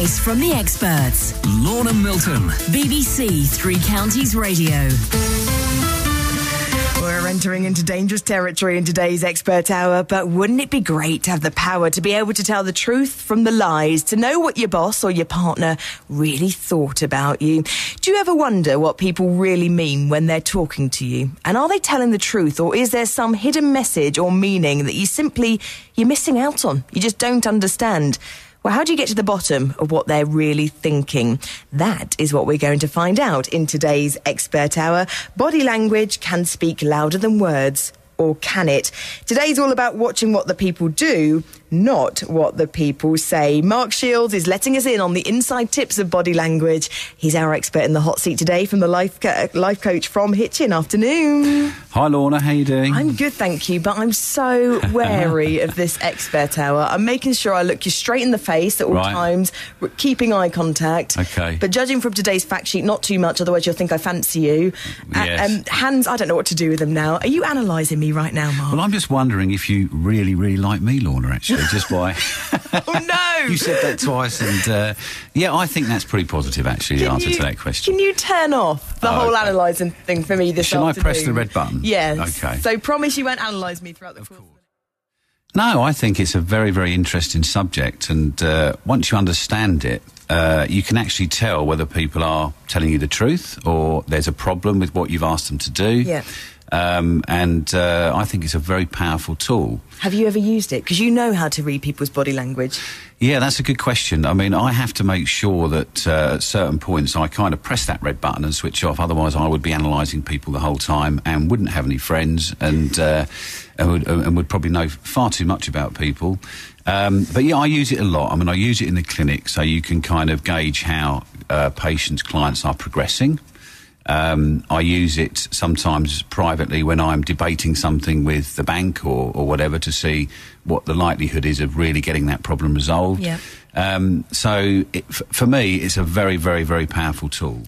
advice from the experts. Lorna Milton, BBC Three Counties Radio. We're entering into dangerous territory in today's Expert Hour, but wouldn't it be great to have the power to be able to tell the truth from the lies, to know what your boss or your partner really thought about you? Do you ever wonder what people really mean when they're talking to you? And are they telling the truth, or is there some hidden message or meaning that you're missing out on? You just don't understand. Well, how do you get to the bottom of what they're really thinking? That is what we're going to find out in today's Expert Hour. Body language can speak louder than words, or can it? Today's all about watching what the people do, not what the people say. Mark Shields is letting us in on the inside tips of body language. He's our expert in the hot seat today from the life coach from Hitchin. Afternoon. Hi Lorna, how you doing? I'm good, thank you, but I'm so wary of this Expert Hour. I'm making sure I look you straight in the face at all times, keeping eye contact. Okay. But judging from today's fact sheet, not too much, otherwise you'll think I fancy you. Yes. Hands, I don't know what to do with them now. Are you analysing me right now, Mark? Well, I'm just wondering if you really, really like me, Lorna, actually, just by... Oh, no! You said that twice, and yeah, I think that's pretty positive, actually, the answer to that question. Can you turn off the whole analysing thing for me this afternoon? Shall I press the red button? Yes. Okay. So promise you won't analyse me throughout the course. No, I think it's a very, very interesting subject, and once you understand it, you can actually tell whether people are telling you the truth or there's a problem with what you've asked them to do. Yeah. And I think it's a very powerful tool. Have you ever used it? Because you know how to read people's body language. Yeah, that's a good question. I mean, I have to make sure that at certain points I kind of press that red button and switch off. Otherwise, I would be analysing people the whole time and wouldn't have any friends and would probably know far too much about people. But yeah, I use it a lot. I mean, I use it in the clinic so you can kind of gauge how patients, clients are progressing. I use it sometimes privately when I'm debating something with the bank or whatever to see what the likelihood is of really getting that problem resolved. Yeah. So for me, it's a very, very, very powerful tool.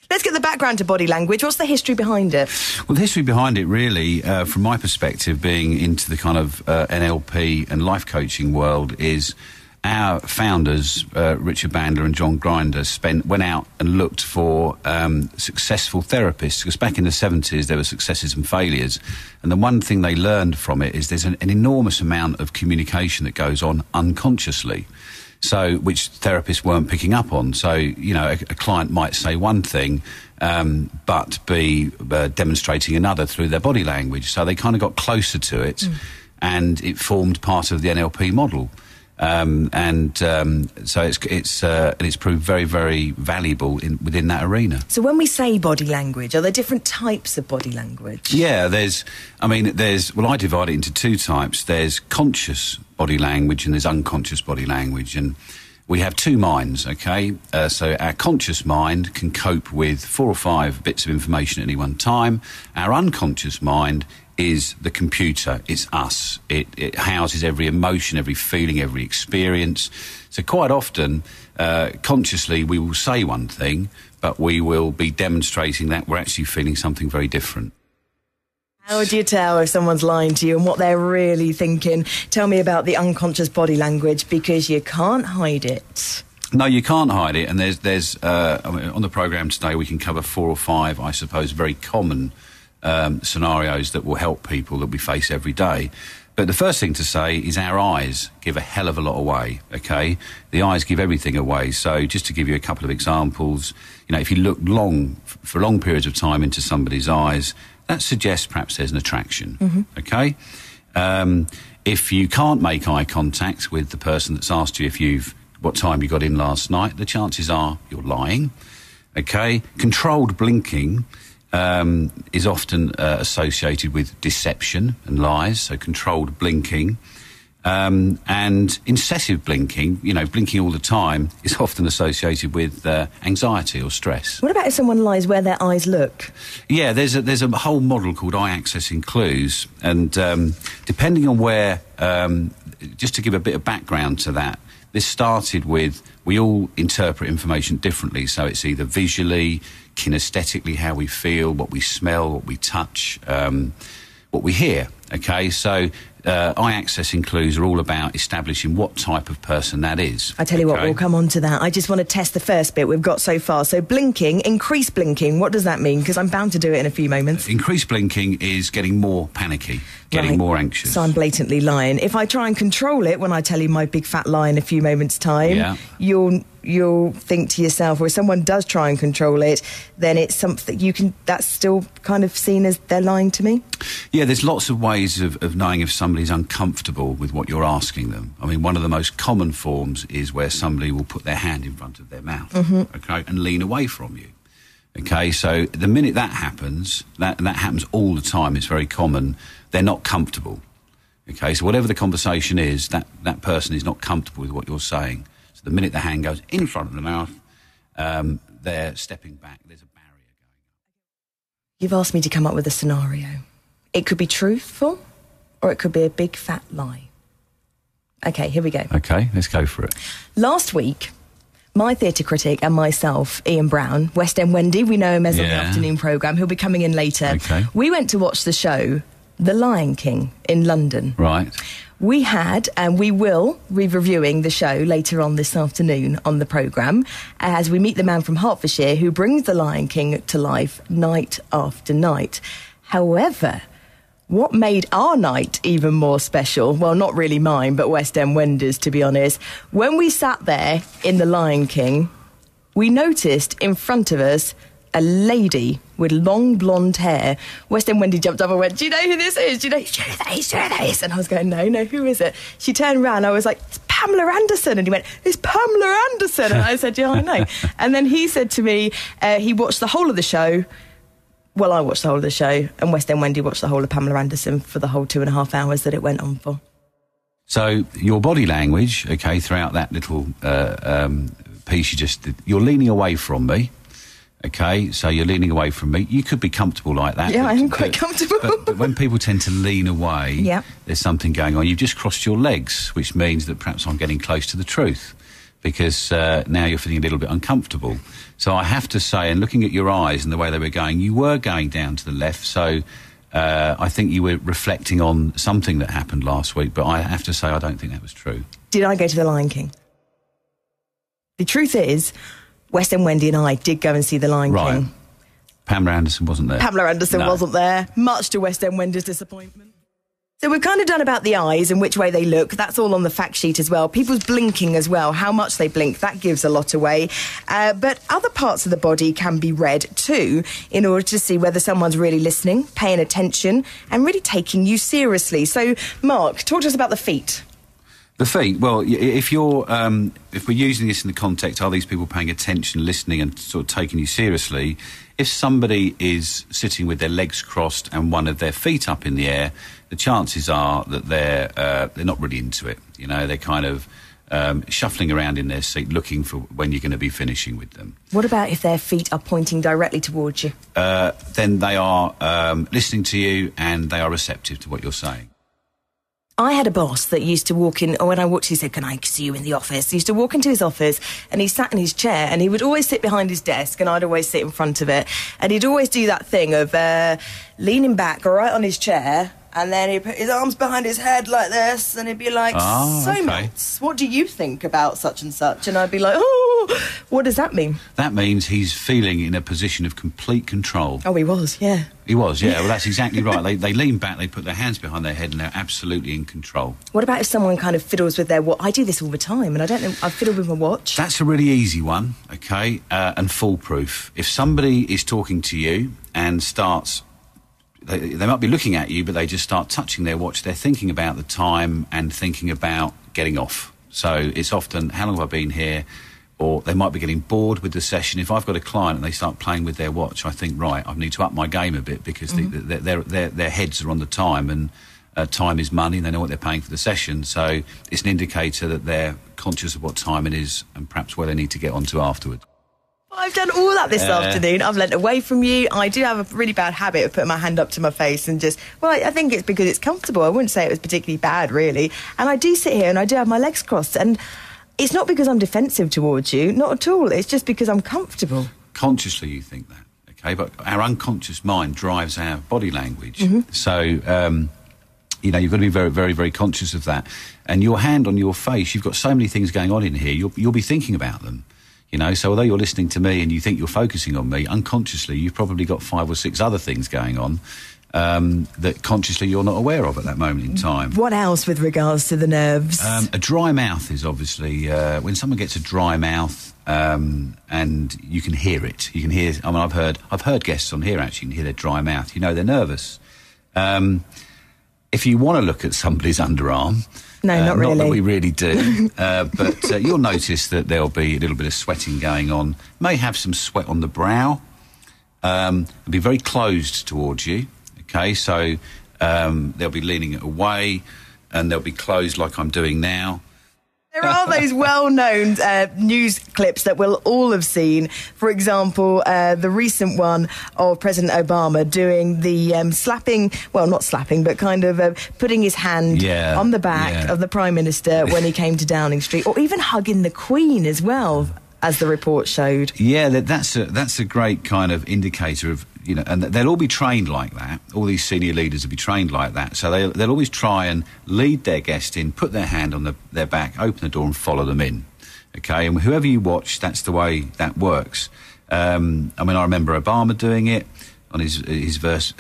Let's get the background to body language. What's the history behind it? Well, the history behind it really, from my perspective, being into the kind of NLP and life coaching world is... Our founders, Richard Bandler and John Grinder, went out and looked for successful therapists, because back in the 70s there were successes and failures, and the one thing they learned from it is there's an enormous amount of communication that goes on unconsciously, so which therapists weren't picking up on. So, you know, a client might say one thing but be demonstrating another through their body language, so they kind of got closer to it and it formed part of the NLP model. So it's proved very, very valuable within that arena. So when we say body language, are there different types of body language? Yeah, I divide it into two types. There's conscious body language and there's unconscious body language. And we have two minds, okay? So our conscious mind can cope with 4 or 5 bits of information at any one time. Our unconscious mind is the computer. It's us. It houses every emotion, every feeling, every experience. So quite often, consciously, we will say one thing, but we will be demonstrating that we're actually feeling something very different. How would you tell if someone's lying to you and what they're really thinking? Tell me about the unconscious body language, because you can't hide it. No, you can't hide it. And there's on the programme today, we can cover 4 or 5, I suppose, very common scenarios that will help people that we face every day. But the first thing to say is our eyes give a hell of a lot away, okay? The eyes give everything away. So just to give you a couple of examples, you know, if you look for long periods of time into somebody's eyes, that suggests perhaps there's an attraction, okay? If you can't make eye contact with the person that's asked you what time you got in last night, the chances are you're lying, okay? Controlled blinking is often associated with deception and lies, so controlled blinking. And incessive blinking, you know, blinking all the time, is often associated with anxiety or stress. What about if someone lies where their eyes look? Yeah, there's a whole model called eye accessing clues, and depending on where, just to give a bit of background to that, this started with, we all interpret information differently, so it's either visually, kinesthetically, how we feel, what we smell, what we touch, what we hear, okay? So eye accessing clues are all about establishing what type of person that is. I tell you what, we'll come on to that. I just want to test the first bit we've got so far. So blinking, increased blinking, what does that mean? Because I'm bound to do it in a few moments. Increased blinking is getting more panicky, getting more anxious. So I'm blatantly lying. If I try and control it when I tell you my big fat lie in a few moments' time, you'll think to yourself, or if someone does try and control it, then it's something that's still kind of seen as they're lying to me? Yeah, there's lots of ways of knowing if somebody's uncomfortable with what you're asking them. I mean, one of the most common forms is where somebody will put their hand in front of their mouth, okay, and lean away from you. Okay, so the minute that happens, that happens all the time, it's very common, they're not comfortable. Okay, so whatever the conversation is, that person is not comfortable with what you're saying. So the minute the hand goes in front of the mouth, they're stepping back. There's a barrier going on. You've asked me to come up with a scenario. It could be truthful, or it could be a big fat lie. Okay, here we go. Okay, let's go for it. Last week, my theatre critic and myself, Ian Brown, West End Wendy, we know him as on the afternoon programme, he'll be coming in later. Okay. We went to watch the show The Lion King in London. Right. We had, and we will, be reviewing the show later on this afternoon on the programme, as we meet the man from Hertfordshire who brings The Lion King to life night after night. However, what made our night even more special, well, not really mine, but West End Wendy's, to be honest, when we sat there in The Lion King, we noticed in front of us a lady with long blonde hair. West End Wendy jumped up and went, do you know who this is? Do you know who this? And I was going, no, who is it? She turned around, I was like, it's Pamela Anderson. And he went, it's Pamela Anderson. And I said, yeah, I know. And then he said to me, he watched the whole of the show. Well, I watched the whole of the show, and West End Wendy watched the whole of Pamela Anderson for the whole 2.5 hours that it went on for. So your body language, okay, throughout that little piece you just did, you're leaning away from me. Okay, so you're leaning away from me. You could be comfortable like that. Yeah, I am quite comfortable. But when people tend to lean away, there's something going on. You've just crossed your legs, which means that perhaps I'm getting close to the truth, because now you're feeling a little bit uncomfortable. So I have to say, and looking at your eyes and the way they were going, you were going down to the left, so I think you were reflecting on something that happened last week, but I have to say I don't think that was true. Did I go to The Lion King? The truth is, West End Wendy and I did go and see The Lion King. Pamela Anderson wasn't there. Pamela Anderson wasn't there, much to West End Wendy's disappointment. So we've kind of done about the eyes and which way they look. That's all on the fact sheet as well. People's blinking as well, how much they blink, that gives a lot away. But other parts of the body can be read too, in order to see whether someone's really listening, paying attention, and really taking you seriously. So, Mark, talk to us about the feet. The feet, well, if you're, if we're using this in the context, are these people paying attention, listening and sort of taking you seriously? If somebody is sitting with their legs crossed and one of their feet up in the air, the chances are that they're not really into it. You know, they're kind of shuffling around in their seat, looking for when you're going to be finishing with them. What about if their feet are pointing directly towards you? Then they are listening to you and they are receptive to what you're saying. I had a boss that used to walk in, or when I walked, he said, can I see you in the office? He used to walk into his office and he sat in his chair and he would always sit behind his desk and I'd always sit in front of it. And he'd always do that thing of leaning back right on his chair, and then he'd put his arms behind his head like this and he'd be like, mates, what do you think about such and such? And I'd be like, oh, what does that mean? That means he's feeling in a position of complete control. Oh, he was, yeah. He was, yeah. Well, that's exactly right. They lean back, they put their hands behind their head and they're absolutely in control. What about if someone kind of fiddles with their watch? I do this all the time and I don't know, I fiddle with my watch. That's a really easy one, okay, and foolproof. If somebody is talking to you and starts... They might be looking at you, but they just start touching their watch. They're thinking about the time and thinking about getting off. So it's often, how long have I been here? Or they might be getting bored with the session. If I've got a client and they start playing with their watch, I think, right, I need to up my game a bit, because their heads are on the time, and time is money and they know what they're paying for the session. So it's an indicator that they're conscious of what time it is and perhaps where they need to get onto afterwards. I've done all that this afternoon. I've leant away from you. I do have a really bad habit of putting my hand up to my face and just... Well, I think it's because it's comfortable. I wouldn't say it was particularly bad, really. And I do sit here and I do have my legs crossed. And it's not because I'm defensive towards you. Not at all. It's just because I'm comfortable. Consciously you think that, OK? But our unconscious mind drives our body language. So You know, you've got to be very, very, very conscious of that. And your hand on your face, you've got so many things going on in here, you'll be thinking about them. You know, so although you're listening to me and you think you're focusing on me, unconsciously you've probably got 5 or 6 other things going on that consciously you're not aware of at that moment in time. What else with regards to the nerves? A dry mouth is obviously, when someone gets a dry mouth, and you can hear it. You can hear, I mean, I've heard guests on here actually, you can hear their dry mouth. You know, they're nervous. If you want to look at somebody's underarm, no, not really. Not that we really do, but you'll notice that there'll be a little bit of sweating going on. May have some sweat on the brow. It'll be very closed towards you. Okay, so they'll be leaning away, and they'll be closed like I'm doing now. There are those well-known news clips that we'll all have seen. For example, the recent one of President Obama doing the slapping, well, not slapping, but kind of putting his hand on the back of the Prime Minister when he came to Downing Street, or even hugging the Queen as well, as the report showed. Yeah, that's a great kind of indicator of, you know, and they'll all be trained like that. All these senior leaders will be trained like that. So they'll always try and lead their guest in, put their hand on their back, open the door and follow them in. Okay, and whoever you watch, that's the way that works. I mean, I remember Obama doing it on his first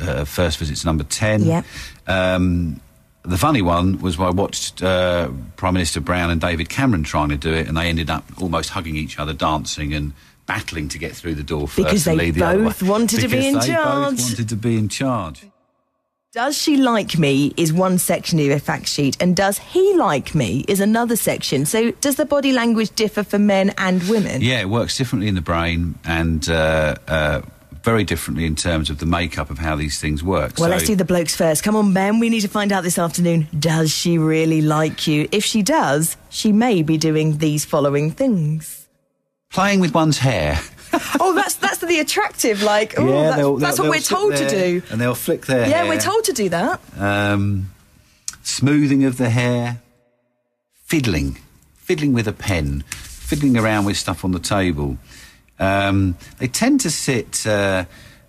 visit to number 10. Yeah. The funny one was when I watched Prime Minister Brown and David Cameron trying to do it, and they ended up almost hugging each other, dancing and battling to get through the door first. Because they both wanted to be in charge. Both wanted to be in charge. Does she like me is one section of your fact sheet, and does he like me is another section. So does the body language differ for men and women? Yeah, it works differently in the brain, and very differently in terms of the makeup of how these things work. Well, let's do the blokes first. Come on, Ben, we need to find out this afternoon, does she really like you? If she does, she may be doing these following things. Playing with one's hair. Oh, that's the attractive, like, oh, that's what we're told to do. And they'll flick their hair. Yeah, we're told to do that. Smoothing of the hair. Fiddling with a pen. Fiddling around with stuff on the table. They tend to sit, they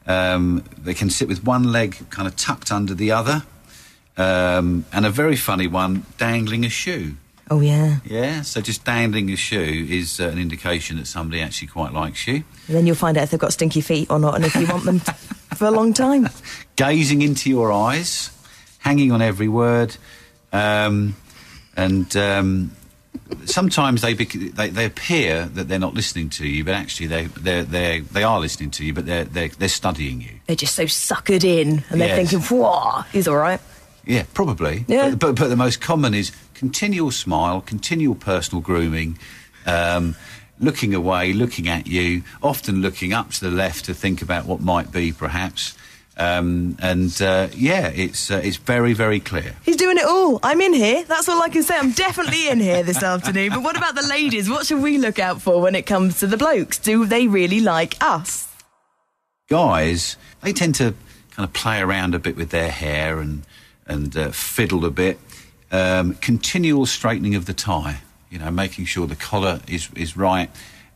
can sit with one leg kind of tucked under the other. And a very funny one, dangling a shoe. Oh, yeah. Yeah, so just dangling a shoe is an indication that somebody actually quite likes you. And then you'll find out if they've got stinky feet or not, and if you want them for a long time. Gazing into your eyes, hanging on every word, and sometimes they appear that they're not listening to you, but actually they are listening to you, but they're studying you. They're just so suckered in, and they're thinking, "Whoa, he's all right." Yeah, probably. Yeah. But the most common is continual smile, continual personal grooming, looking away, looking at you, often looking up to the left to think about what might be, perhaps. It's very, very clear. He's doing it all. I'm in here. That's all I can say. I'm definitely in here this afternoon. But what about the ladies? What should we look out for when it comes to the blokes? Do they really like us? Guys, they tend to kind of play around a bit with their hair and fiddle a bit. Continual straightening of the tie, you know, making sure the collar is right,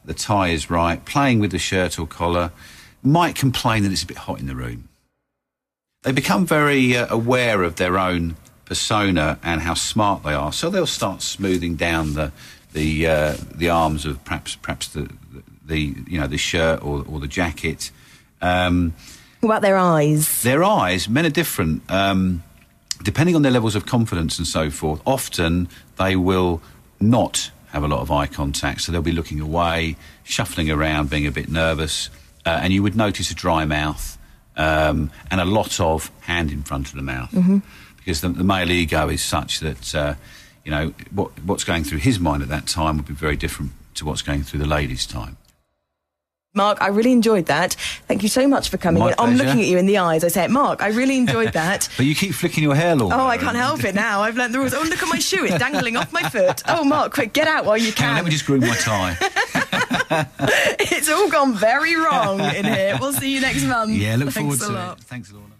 the tie is right, playing with the shirt or collar. Might complain that it's a bit hot in the room. They become very aware of their own persona and how smart they are, so they'll start smoothing down the arms of perhaps the shirt or the jacket. What about their eyes? Their eyes, men are different. Depending on their levels of confidence and so forth, often they will not have a lot of eye contact, so they'll be looking away, shuffling around, being a bit nervous, and you would notice a dry mouth and a lot of hand in front of the mouth, because the male ego is such that what's going through his mind at that time would be very different to what's going through the lady's time. Mark, I really enjoyed that. Thank you so much for coming in. I'm looking at you in the eyes. I say, Mark, I really enjoyed that. But you keep flicking your hair, Lorna. Oh, I can't help it now. I've learnt the rules. Oh, look at my shoe. It's dangling off my foot. Oh, Mark, quick, get out while you can. Let me just groom my tie. It's all gone very wrong in here. We'll see you next month. Yeah, look forward Thanks to a lot. it. Thanks, Lorna.